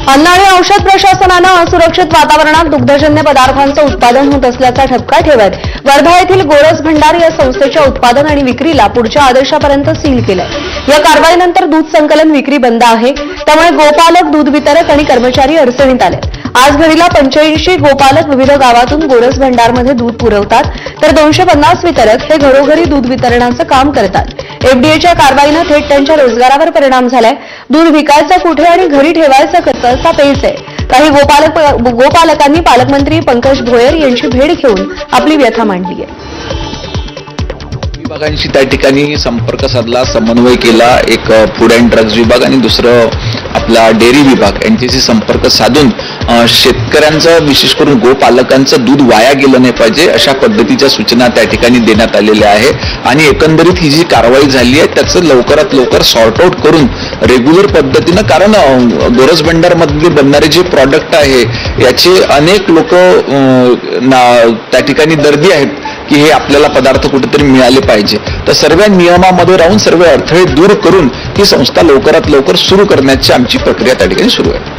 अन्न आणि औषध प्रशासनानं असुरक्षित वातावरणात दुग्धजन्य पदार्थांचं उत्पादन होत असल्याचा ठपका ठेवत वर्धा येथील गोरज भंडार या संस्थेच्या उत्पादन आणि विक्रीला पुढच्या आदेशापर्यंत सील केलंय। या कारवाईनंतर दूध संकलन विक्री बंद आहे, त्यामुळे गोपालक, दूध वितरक आणि कर्मचारी अडचणीत आले। आज घडीला 85 गोपालक विविध गावातून गोरज भंडारमध्ये दूध पुरवतात, तर 250 वितरक हे घरोघरी दूध वितरणाचं काम करतात। एफडीएच्या कारवाईनं थेट त्यांच्या रोजगारावर परिणाम झालाय। दूध विकायचं कुठे आणि घरी ठेवायचं कसं असा पेच आहे। काही गोपालकांनी पालकमंत्री पंकज भोयर यांची भेट घेऊन आपली व्यथा मांडली आहे। विभागांशी त्या ठिकाणी संपर्क साधला, समन्वय केला। एक फूड अँड ड्रग्ज विभाग आणि दुसरं आपला डेअरी विभाग यांच्याशी संपर्क साधून शेतकऱ्यांचं, विशेष करून गोपालकांचं दूध वाया गेलं नाही पाहिजे अशा पद्धतीच्या सूचना त्या ठिकाणी देण्यात आलेल्या आहे। आणि एकंदरीत ही जी कारवाई झाली आहे त्याचं लवकरात लवकर सॉर्ट आउट करून रेग्युलर पद्धतीनं, कारण गोरज भंडारमधले बनणारे जे प्रॉडक्ट आहे याचे अनेक लोक त्या ठिकाणी दर्दी आहेत की हे आपल्याला पदार्थ कुठेतरी मिळाले पाहिजे। तर सर्व नियमामध्ये राहून सर्व अडथळे दूर करून ही संस्था लवकरात लवकर सुरू करण्याची आमची प्रक्रिया त्या ठिकाणी सुरू आहे।